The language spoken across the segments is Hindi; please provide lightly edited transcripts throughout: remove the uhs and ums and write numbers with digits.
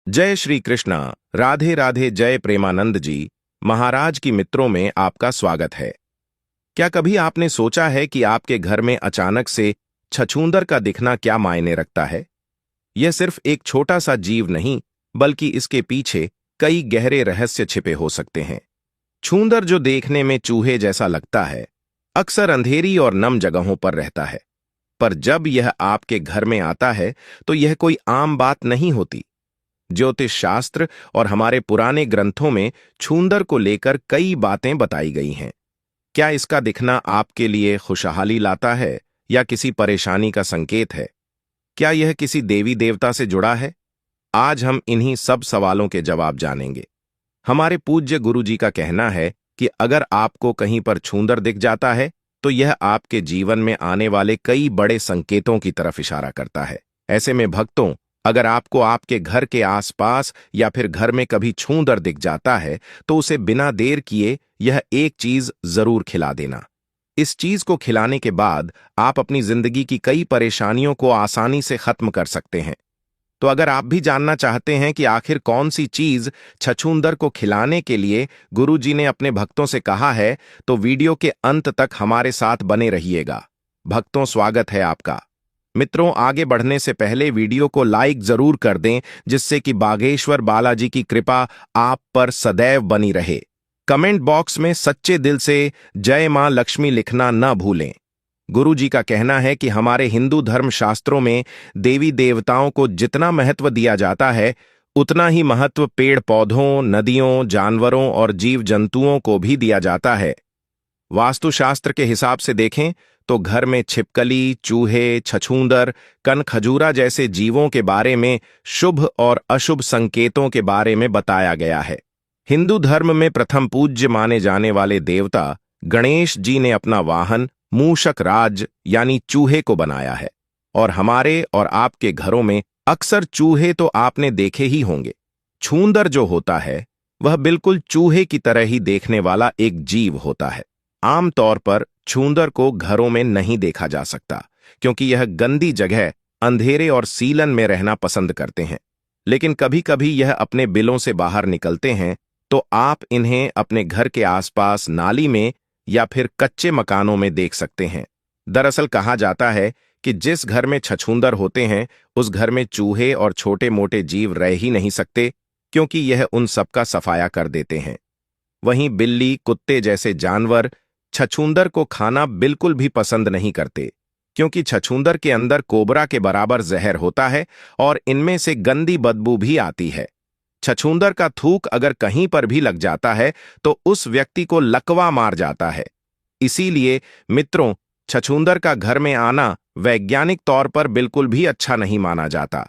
जय श्री कृष्णा। राधे राधे। जय प्रेमानंद जी महाराज की मित्रों में आपका स्वागत है। क्या कभी आपने सोचा है कि आपके घर में अचानक से छछूंदर का दिखना क्या मायने रखता है? यह सिर्फ एक छोटा सा जीव नहीं, बल्कि इसके पीछे कई गहरे रहस्य छिपे हो सकते हैं। छूंदर, जो देखने में चूहे जैसा लगता है, अक्सर अंधेरी और नम जगहों पर रहता है। पर जब यह आपके घर में आता है तो यह कोई आम बात नहीं होती। ज्योतिष शास्त्र और हमारे पुराने ग्रंथों में छूंदर को लेकर कई बातें बताई गई हैं। क्या इसका दिखना आपके लिए खुशहाली लाता है या किसी परेशानी का संकेत है? क्या यह किसी देवी देवता से जुड़ा है? आज हम इन्हीं सब सवालों के जवाब जानेंगे। हमारे पूज्य गुरु जी का कहना है कि अगर आपको कहीं पर छूंदर दिख जाता है तो यह आपके जीवन में आने वाले कई बड़े संकेतों की तरफ इशारा करता है। ऐसे में भक्तों, अगर आपको आपके घर के आसपास या फिर घर में कभी छूंदर दिख जाता है तो उसे बिना देर किए यह एक चीज जरूर खिला देना। इस चीज को खिलाने के बाद आप अपनी जिंदगी की कई परेशानियों को आसानी से खत्म कर सकते हैं। तो अगर आप भी जानना चाहते हैं कि आखिर कौन सी चीज छछूंदर को खिलाने के लिए गुरु जी ने अपने भक्तों से कहा है, तो वीडियो के अंत तक हमारे साथ बने रहिएगा। भक्तों, स्वागत है आपका। मित्रों, आगे बढ़ने से पहले वीडियो को लाइक जरूर कर दें, जिससे कि बागेश्वर बालाजी की कृपा आप पर सदैव बनी रहे। कमेंट बॉक्स में सच्चे दिल से जय मां लक्ष्मी लिखना न भूलें। गुरु जी का कहना है कि हमारे हिंदू धर्म शास्त्रों में देवी देवताओं को जितना महत्व दिया जाता है, उतना ही महत्व पेड़ पौधों, नदियों, जानवरों और जीव जंतुओं को भी दिया जाता है। वास्तुशास्त्र के हिसाब से देखें तो घर में छिपकली, चूहे, छछूंदर, कनखजूरा जैसे जीवों के बारे में शुभ और अशुभ संकेतों के बारे में बताया गया है। हिंदू धर्म में प्रथम पूज्य माने जाने वाले देवता गणेश जी ने अपना वाहन मूषक राज यानी चूहे को बनाया है, और हमारे और आपके घरों में अक्सर चूहे तो आपने देखे ही होंगे। छूंदर जो होता है वह बिल्कुल चूहे की तरह ही देखने वाला एक जीव होता है। आमतौर पर छूंदर को घरों में नहीं देखा जा सकता, क्योंकि यह गंदी जगह, अंधेरे और सीलन में रहना पसंद करते हैं। लेकिन कभी कभी यह अपने बिलों से बाहर निकलते हैं, तो आप इन्हें अपने घर के आसपास नाली में या फिर कच्चे मकानों में देख सकते हैं। दरअसल कहा जाता है कि जिस घर में छछूंदर होते हैं उस घर में चूहे और छोटे मोटे जीव रह ही नहीं सकते, क्योंकि यह उन सबका सफाया कर देते हैं। वहीं बिल्ली, कुत्ते जैसे जानवर छछूंदर को खाना बिल्कुल भी पसंद नहीं करते, क्योंकि छछूंदर के अंदर कोबरा के बराबर जहर होता है और इनमें से गंदी बदबू भी आती है। छछूंदर का थूक अगर कहीं पर भी लग जाता है तो उस व्यक्ति को लकवा मार जाता है। इसीलिए मित्रों, छछूंदर का घर में आना वैज्ञानिक तौर पर बिल्कुल भी अच्छा नहीं माना जाता।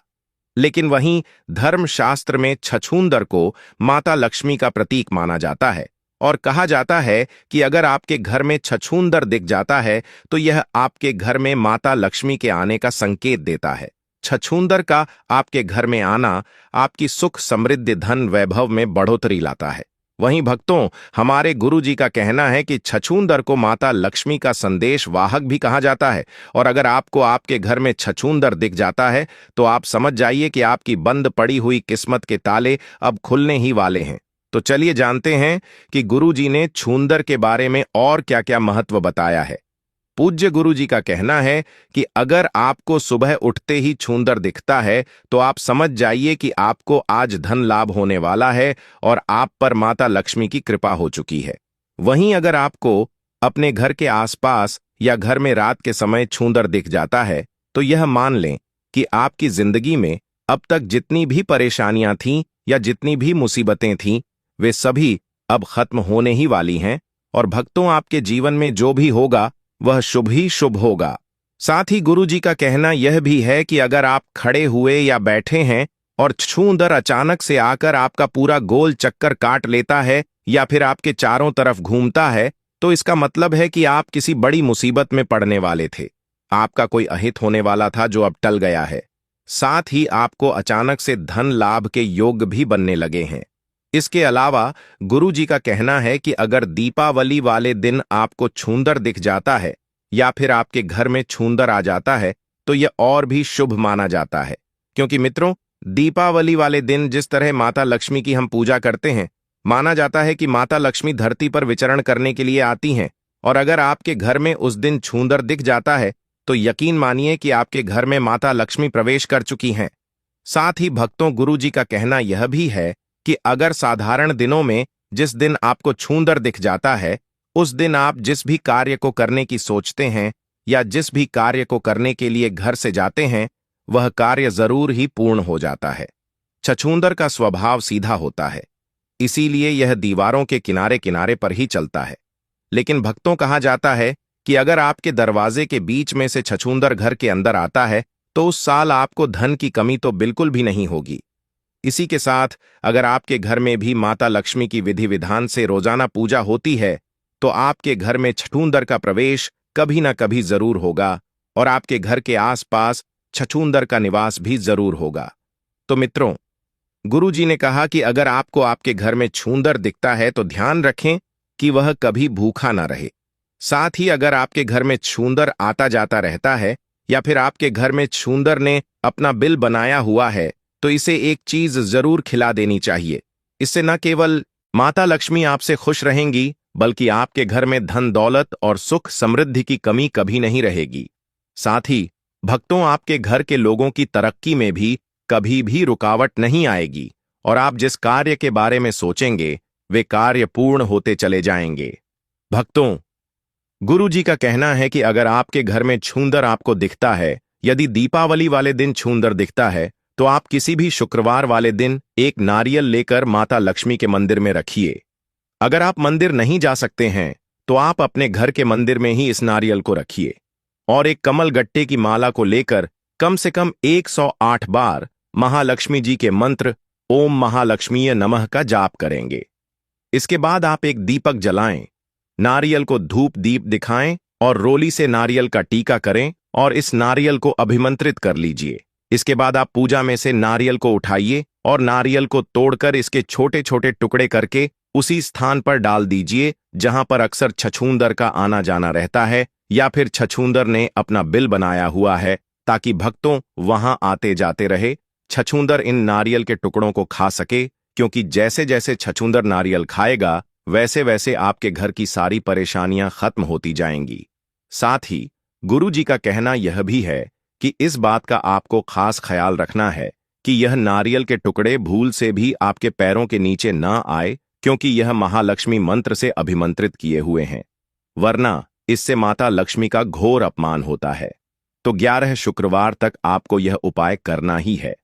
लेकिन वहीं धर्मशास्त्र में छछूंदर को माता लक्ष्मी का प्रतीक माना जाता है, और कहा जाता है कि अगर आपके घर में छछूंदर दिख जाता है तो यह आपके घर में माता लक्ष्मी के आने का संकेत देता है। छछूंदर का आपके घर में आना आपकी सुख, समृद्धि, धन, वैभव में बढ़ोतरी लाता है। वहीं भक्तों, हमारे गुरु जी का कहना है कि छछूंदर को माता लक्ष्मी का संदेश वाहक भी कहा जाता है, और अगर आपको आपके घर में छछूंदर दिख जाता है तो आप समझ जाइए कि आपकी बंद पड़ी हुई किस्मत के ताले अब खुलने ही वाले हैं। तो चलिए जानते हैं कि गुरु जी ने छूंदर के बारे में और क्या क्या महत्व बताया है। पूज्य गुरु जी का कहना है कि अगर आपको सुबह उठते ही छूंदर दिखता है तो आप समझ जाइए कि आपको आज धन लाभ होने वाला है और आप पर माता लक्ष्मी की कृपा हो चुकी है। वहीं अगर आपको अपने घर के आसपास या घर में रात के समय छूंदर दिख जाता है तो यह मान लें कि आपकी जिंदगी में अब तक जितनी भी परेशानियां थीं या जितनी भी मुसीबतें थीं, वे सभी अब खत्म होने ही वाली हैं। और भक्तों, आपके जीवन में जो भी होगा वह शुभ ही शुभ होगा। साथ ही गुरु जी का कहना यह भी है कि अगर आप खड़े हुए या बैठे हैं और छूंदर अचानक से आकर आपका पूरा गोल चक्कर काट लेता है या फिर आपके चारों तरफ घूमता है, तो इसका मतलब है कि आप किसी बड़ी मुसीबत में पड़ने वाले थे। आपका कोई अहित होने वाला था जो अब टल गया है। साथ ही आपको अचानक से धन लाभ के योग भी बनने लगे हैं। इसके अलावा गुरु जी का कहना है कि अगर दीपावली वाले दिन आपको छूंदर दिख जाता है या फिर आपके घर में छूंदर आ जाता है तो यह और भी शुभ माना जाता है, क्योंकि मित्रों, दीपावली वाले दिन जिस तरह माता लक्ष्मी की हम पूजा करते हैं, माना जाता है कि माता लक्ष्मी धरती पर विचरण करने के लिए आती हैं, और अगर आपके घर में उस दिन छूंदर दिख जाता है तो यकीन मानिए कि आपके घर में माता लक्ष्मी प्रवेश कर चुकी हैं। साथ ही भक्तों, गुरु जी का कहना यह भी है कि अगर साधारण दिनों में जिस दिन आपको छूंदर दिख जाता है, उस दिन आप जिस भी कार्य को करने की सोचते हैं या जिस भी कार्य को करने के लिए घर से जाते हैं, वह कार्य जरूर ही पूर्ण हो जाता है। छछूंदर का स्वभाव सीधा होता है, इसीलिए यह दीवारों के किनारे किनारे पर ही चलता है। लेकिन भक्तों, कहा जाता है कि अगर आपके दरवाजे के बीच में से छछूंदर घर के अंदर आता है तो उस साल आपको धन की कमी तो बिल्कुल भी नहीं होगी। इसी के साथ अगर आपके घर में भी माता लक्ष्मी की विधि विधान से रोजाना पूजा होती है तो आपके घर में छछूंदर का प्रवेश कभी ना कभी जरूर होगा और आपके घर के आसपास छछूंदर का निवास भी जरूर होगा। तो मित्रों, गुरु जी ने कहा कि अगर आपको आपके घर में छूंदर दिखता है तो ध्यान रखें कि वह कभी भूखा ना रहे। साथ ही अगर आपके घर में छूंदर आता जाता रहता है या फिर आपके घर में छूंदर ने अपना बिल बनाया हुआ है तो इसे एक चीज जरूर खिला देनी चाहिए। इससे न केवल माता लक्ष्मी आपसे खुश रहेंगी बल्कि आपके घर में धन दौलत और सुख समृद्धि की कमी कभी नहीं रहेगी। साथ ही भक्तों, आपके घर के लोगों की तरक्की में भी कभी भी रुकावट नहीं आएगी और आप जिस कार्य के बारे में सोचेंगे वे कार्य पूर्ण होते चले जाएंगे। भक्तों, गुरु जी का कहना है कि अगर आपके घर में छूंदर आपको दिखता है, यदि दीपावली वाले दिन छूंदर दिखता है, तो आप किसी भी शुक्रवार वाले दिन एक नारियल लेकर माता लक्ष्मी के मंदिर में रखिए। अगर आप मंदिर नहीं जा सकते हैं तो आप अपने घर के मंदिर में ही इस नारियल को रखिए और एक कमल गट्टे की माला को लेकर कम से कम 108 बार महालक्ष्मी जी के मंत्र ओम महालक्ष्मीय नमः का जाप करेंगे। इसके बाद आप एक दीपक जलाएं, नारियल को धूप दीप दिखाएं और रोली से नारियल का टीका करें और इस नारियल को अभिमंत्रित कर लीजिए। इसके बाद आप पूजा में से नारियल को उठाइए और नारियल को तोड़कर इसके छोटे छोटे टुकड़े करके उसी स्थान पर डाल दीजिए जहां पर अक्सर छछूंदर का आना जाना रहता है या फिर छछूंदर ने अपना बिल बनाया हुआ है, ताकि भक्तों वहां आते जाते रहे। छछूंदर इन नारियल के टुकड़ों को खा सके, क्योंकि जैसे जैसे छछूंदर नारियल खाएगा वैसे वैसे आपके घर की सारी परेशानियां खत्म होती जाएंगी। साथ ही गुरु जी का कहना यह भी है कि इस बात का आपको खास ख्याल रखना है कि यह नारियल के टुकड़े भूल से भी आपके पैरों के नीचे ना आए, क्योंकि यह महालक्ष्मी मंत्र से अभिमंत्रित किए हुए हैं, वरना इससे माता लक्ष्मी का घोर अपमान होता है। तो 11 शुक्रवार तक आपको यह उपाय करना ही है।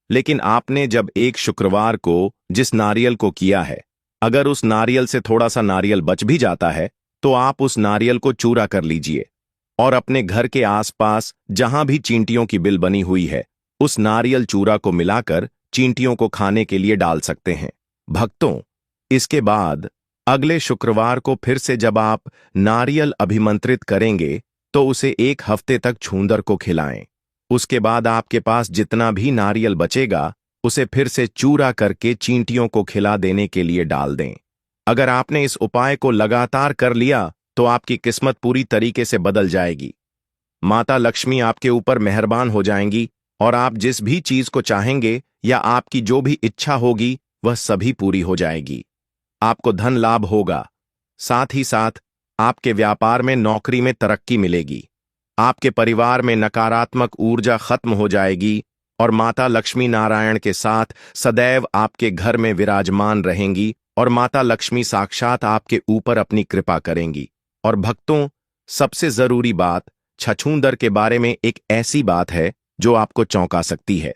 लेकिन आपने जब एक शुक्रवार को जिस नारियल को किया है, अगर उस नारियल से थोड़ा सा नारियल बच भी जाता है तो आप उस नारियल को चूरा कर लीजिए और अपने घर के आसपास जहां भी चींटियों की बिल बनी हुई है उस नारियल चूरा को मिलाकर चींटियों को खाने के लिए डाल सकते हैं। भक्तों, इसके बाद अगले शुक्रवार को फिर से जब आप नारियल अभिमंत्रित करेंगे तो उसे 1 हफ्ते तक छूंदर को खिलाएं। उसके बाद आपके पास जितना भी नारियल बचेगा उसे फिर से चूरा करके चींटियों को खिला देने के लिए डाल दें। अगर आपने इस उपाय को लगातार कर लिया तो आपकी किस्मत पूरी तरीके से बदल जाएगी। माता लक्ष्मी आपके ऊपर मेहरबान हो जाएंगी और आप जिस भी चीज को चाहेंगे या आपकी जो भी इच्छा होगी वह सभी पूरी हो जाएगी। आपको धन लाभ होगा, साथ ही साथ आपके व्यापार में नौकरी में तरक्की मिलेगी। आपके परिवार में नकारात्मक ऊर्जा खत्म हो जाएगी और माता लक्ष्मी नारायण के साथ सदैव आपके घर में विराजमान रहेंगी और माता लक्ष्मी साक्षात आपके ऊपर अपनी कृपा करेंगी। और भक्तों, सबसे जरूरी बात, छछूंदर के बारे में एक ऐसी बात है जो आपको चौंका सकती है।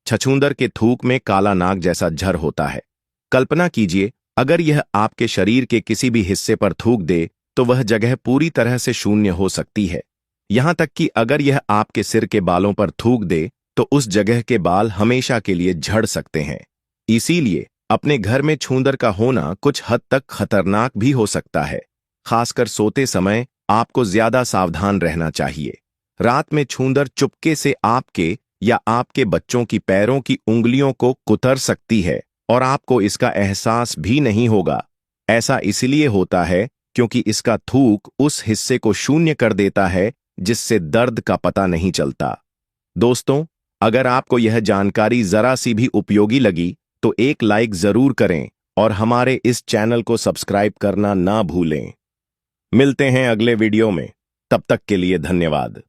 छछूंदर के थूक में काला नाग जैसा झर होता है। कल्पना कीजिए, अगर यह आपके शरीर के किसी भी हिस्से पर थूक दे तो वह जगह पूरी तरह से शून्य हो सकती है। यहां तक कि अगर यह आपके सिर के बालों पर थूक दे तो उस जगह के बाल हमेशा के लिए झड़ सकते हैं। इसीलिए अपने घर में छूंदर का होना कुछ हद तक खतरनाक भी हो सकता है। खासकर सोते समय आपको ज्यादा सावधान रहना चाहिए। रात में छूंदर चुपके से आपके या आपके बच्चों की पैरों की उंगलियों को कुतर सकती है और आपको इसका एहसास भी नहीं होगा। ऐसा इसलिए होता है क्योंकि इसका थूक उस हिस्से को शून्य कर देता है जिससे दर्द का पता नहीं चलता। दोस्तों, अगर आपको यह जानकारी जरा सी भी उपयोगी लगी तो एक लाइक जरूर करें और हमारे इस चैनल को सब्सक्राइब करना ना भूलें। मिलते हैं अगले वीडियो में, तब तक के लिए धन्यवाद।